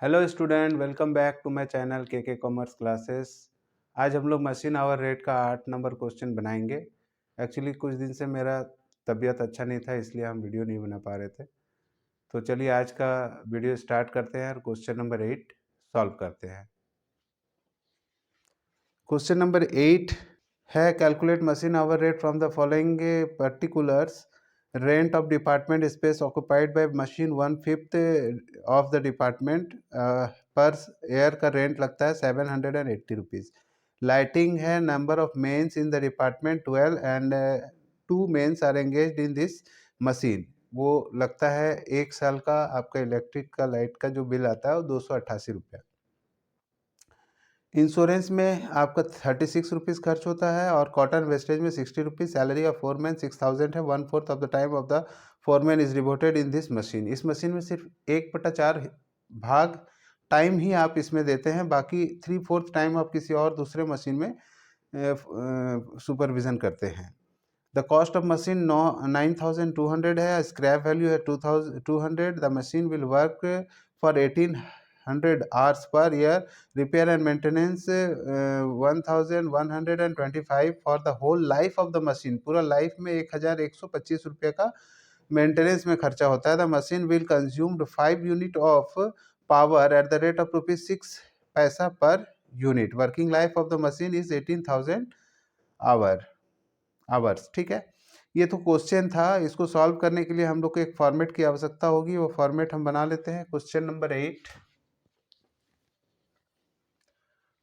Hello student, welcome back to my channel K commerce classes. आज हम लोग machine hour rate का 8 number question बनाएंगे। एक्चुअली कुछ दिन से मेरा तबीयत अच्छा नहीं था, इसलिए हम वीडियो नहीं बना पा रहे थे। तो चलिए आज का वीडियो स्टार्ट करते हैं और क्वेश्चन नंबर 8 सॉल्व करते हैं। क्वेश्चन नंबर 8 है calculate machine hour rate from the following particulars. Rent of department space occupied by machine 1/5 of the department per year का रेंट लगता है 780 रुपीज़। लाइटिंग है, number of mens in the department 12 and 2 mens are engaged in this machine. वो लगता है 1 साल का आपका इलेक्ट्रिक का लाइट का जो बिल आता है वो 288 रुपया। इंश्योरेंस में आपका 36 रुपीज़ खर्च होता है और कॉटन वेस्टेज में 60 रुपीज़। सैलरी ऑफ फोरमैन 6000 है। 1/4 of the time of the foreman is devoted in this machine. इस मशीन में सिर्फ 1/4 भाग टाइम ही आप इसमें देते हैं, बाकी 3/4 टाइम आप किसी और दूसरे मशीन में सुपरविजन करते हैं। द कॉस्ट ऑफ मशीन 9200 है। स्क्रैप वैल्यू है 2200। The machine will work for 1800 hours per year. Repair and maintenance 1125 for the whole life of the machine. पूरा लाइफ में 1125 रुपये का मेंटेनेंस में खर्चा होता है। The machine will consumed 5 unit of power at the rate of ₹6 पैसा per unit. Working life of the machine is 18,000 hours. ठीक है, ये तो क्वेश्चन था। इसको सॉल्व करने के लिए हम लोग को एक फॉर्मेट की आवश्यकता होगी, वो फॉर्मेट हम बना लेते हैं। क्वेश्चन नंबर 8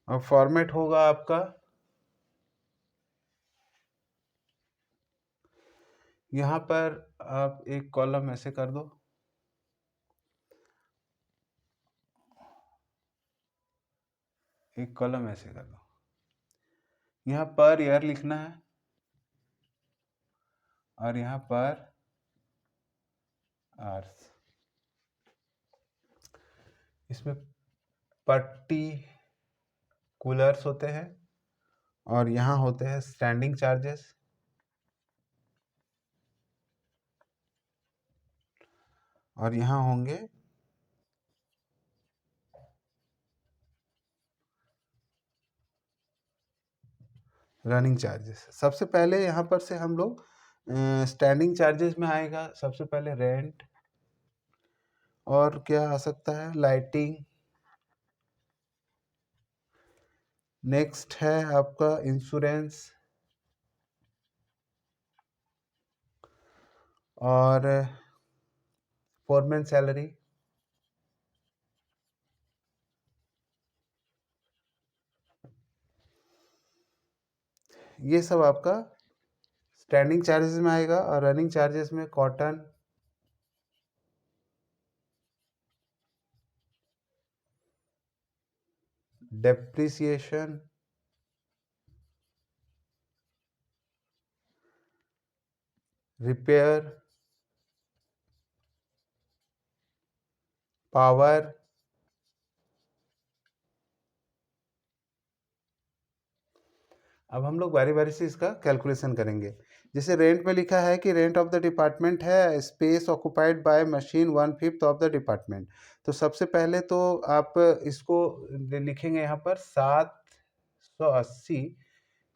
और फॉर्मेट होगा आपका यहाँ पर। आप एक कॉलम ऐसे कर दो, एक कॉलम ऐसे कर दो। यहाँ पर ईयर लिखना है और यहाँ पर आवर्स। इसमें पर्टिकुलर्स होते हैं और यहाँ होते हैं स्टैंडिंग चार्जेस और यहाँ होंगे रनिंग चार्जेस। सबसे पहले यहाँ पर से हम लोग स्टैंडिंग चार्जेस में आएगा सबसे पहले रेंट, और क्या आ सकता है, लाइटिंग। नेक्स्ट है आपका इंश्योरेंस और फोरमैन सैलरी। ये सब आपका स्टैंडिंग चार्जेस में आएगा। और रनिंग चार्जेस में कॉटन, डेप्रिसिएशन, रिपेयर, पावर, अब हम लोग बारी बारी से इसका कैलकुलेशन करेंगे। जैसे रेंट में लिखा है कि रेंट ऑफ द डिपार्टमेंट है space occupied by machine 1/5 of the department. तो सबसे पहले तो आप इसको लिखेंगे यहाँ पर 780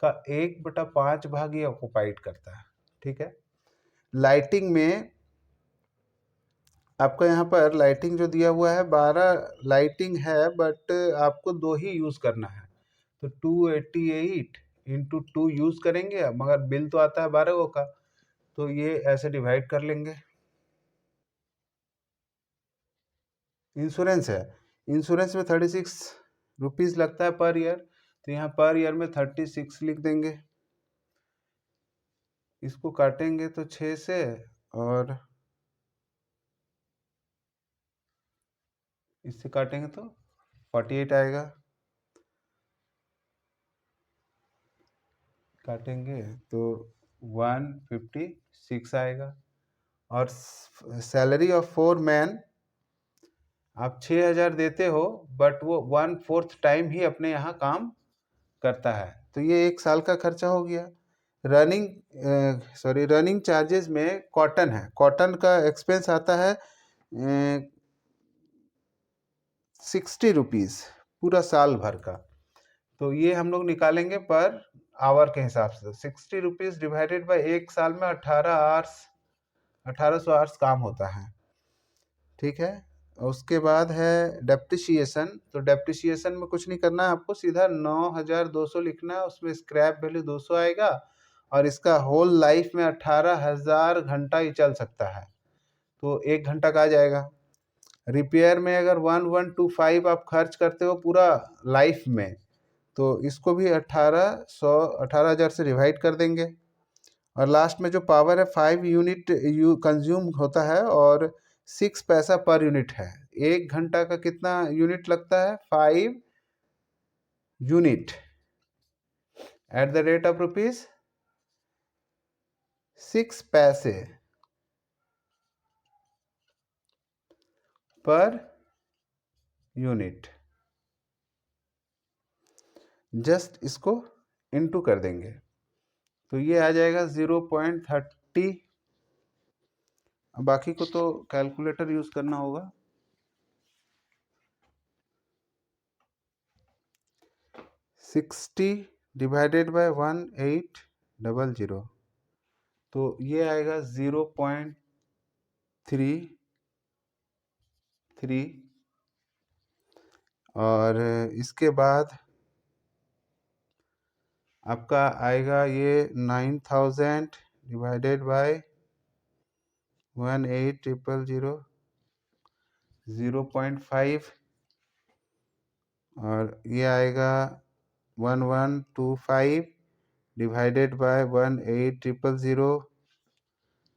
का 1/5 भाग ये ऑक्यूपाइड करता है। ठीक है। लाइटिंग में आपका यहाँ पर लाइटिंग जो दिया हुआ है 12 लाइटिंग है, बट आपको 2 ही यूज़ करना है। तो 288 इंटू 2 यूज़ करेंगे, मगर बिल तो आता है 12 का, तो ये ऐसे डिवाइड कर लेंगे। इंश्योरेंस है, इंश्योरेंस में 36 रुपीज़ लगता है पर ईयर, तो यहाँ पर ईयर में 36 लिख देंगे। इसको काटेंगे तो 6 से, और इससे काटेंगे तो 48 आएगा। काटेंगे तो 156 आएगा। और सैलरी ऑफ 4 मैन आप 6000 देते हो, बट वो 1/4 टाइम ही अपने यहाँ काम करता है, तो ये 1 साल का खर्चा हो गया। रनिंग चार्जेस में कॉटन है, कॉटन का एक्सपेंस आता है 60 रुपीज़ पूरा साल भर का। तो ये हम लोग निकालेंगे पर आवर के हिसाब से। 60 रुपीज़ डिवाइडेड बाई एक साल में 1800 आवर्स काम होता है, ठीक है। उसके बाद है डेप्रिसिएशन। तो डेप्रिसिएशन में कुछ नहीं करना है आपको, सीधा 9200 लिखना है, उसमें स्क्रैप वैल्यू 200 आएगा और इसका होल लाइफ में 18,000 घंटा ही चल सकता है, तो 1 घंटा का आ जाएगा। रिपेयर में अगर 1125 आप खर्च करते हो पूरा लाइफ में, तो इसको भी 18,000 से डिवाइड कर देंगे। और लास्ट में जो पावर है 5 यूनिट कंज्यूम होता है और 6 पैसा पर यूनिट है। 1 घंटा का कितना यूनिट लगता है? 5 unit at the rate of ₹6 पैसे पर यूनिट। जस्ट इसको इनटू कर देंगे तो ये आ जाएगा 0.30। बाकी को तो कैलकुलेटर यूज करना होगा। 60 डिवाइडेड बाय 1800, तो ये आएगा 0.33। और इसके बाद आपका आएगा ये 9000 डिवाइडेड बाय 1800, 0.5। और ये आएगा 1125 डिवाइडेड बाय 1800,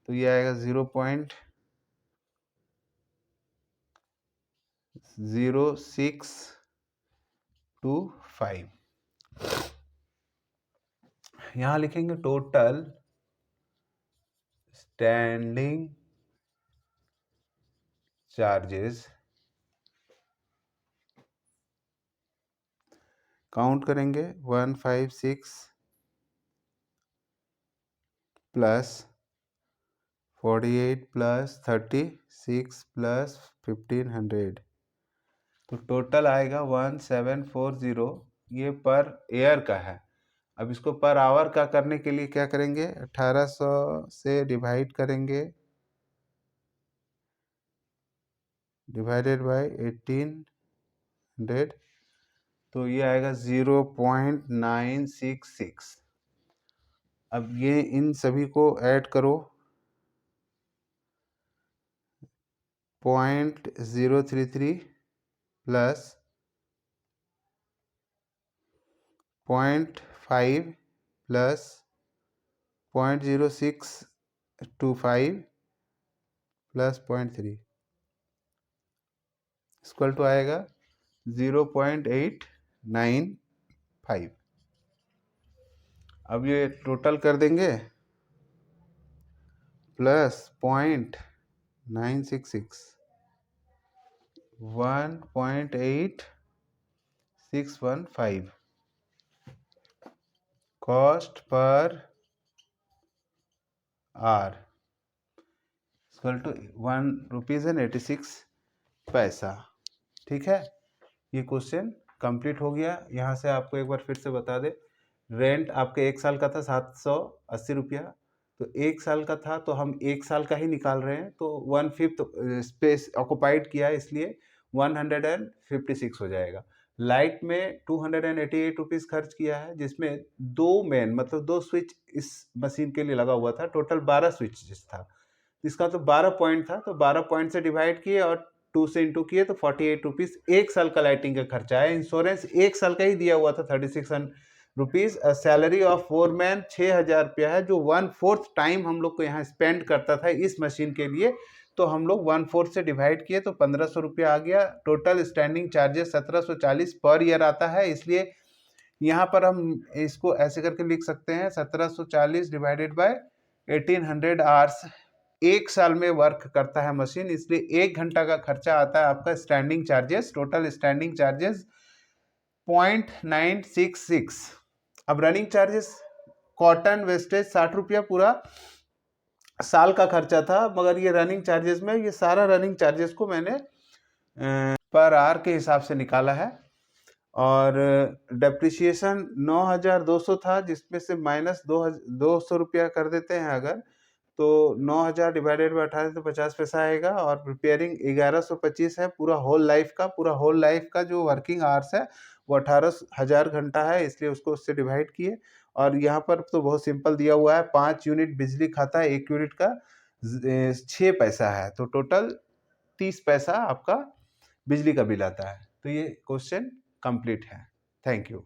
तो ये आएगा 0.0625। यहाँ लिखेंगे टोटल स्टैंडिंग चार्जेस, काउंट करेंगे 156 प्लस 48 प्लस 36 प्लस 1500, तो टोटल आएगा 1740। ये पर एयर का है। अब इसको पर आवर का करने के लिए क्या करेंगे? 1800 से डिवाइड करेंगे, डिवाइडेड बाय 1800, तो ये आएगा 0.966। अब ये इन सभी को ऐड करो, 0.033 plus 0.5 plus 0.0625 plus 0.3 equal to आएगा 0.895। अब ये टोटल कर देंगे plus 0.966 1.8615 cost per hour equal to ₹1.86। ठीक है, ये क्वेश्चन कंप्लीट हो गया। यहाँ से आपको एक बार फिर से बता दे, रेंट आपके 1 साल का था 780 रुपया, तो 1 साल का था तो हम 1 साल का ही निकाल रहे हैं, तो 1/5 स्पेस ऑक्युपाइड किया है, इसलिए 156 हो जाएगा। लाइट में 288 रुपीज़ खर्च किया है, जिसमें 2 मेन मतलब 2 स्विच इस मशीन के लिए लगा हुआ था, टोटल 12 स्विच था। इसका तो 12 पॉइंट था, तो 12 पॉइंट से डिवाइड किए और 2 से इंटू किए तो 48 रुपीज़ 1 साल का लाइटिंग का खर्चा है। इंश्योरेंस 1 साल का ही दिया हुआ था 3600 रुपीज़। सैलरी ऑफ फोरमैन 6000 रुपया है, जो 1/4 टाइम हम लोग को यहाँ स्पेंड करता था इस मशीन के लिए, तो हम लोग 1/4 से डिवाइड किए तो 1500 रुपया आ गया। Total standing charges 1740 per year आता है, इसलिए यहाँ पर हम इसको ऐसे करके लिख सकते हैं 1740 डिवाइडेड बाय 1800 आवर्स 1 साल में वर्क करता है मशीन, इसलिए 1 घंटा का खर्चा आता है आपका standing charges. Total standing charges 0.966। अब रनिंग चार्जेस, कॉटन वेस्टेज 60 रुपया पूरा साल का खर्चा था, मगर ये रनिंग चार्जेस में ये सारा रनिंग चार्जेस को मैंने पर आवर के हिसाब से निकाला है। और डेप्रिसिएशन 9,200 था, जिसमें से माइनस 200 रुपया कर देते हैं अगर, तो 9,000 डिवाइडेड बाई 18 तो 50 पैसा आएगा। और प्रिपेयरिंग 1125 है पूरा होल लाइफ का। पूरा होल लाइफ का जो वर्किंग आवर्स है वो 18,000 घंटा है, इसलिए उसको उससे डिवाइड किए। और यहाँ पर तो बहुत सिंपल दिया हुआ है, 5 यूनिट बिजली खाता है, 1 यूनिट का 6 पैसा है, तो टोटल 30 पैसा आपका बिजली का बिल आता है। तो ये क्वेश्चन कंप्लीट है। Thank you.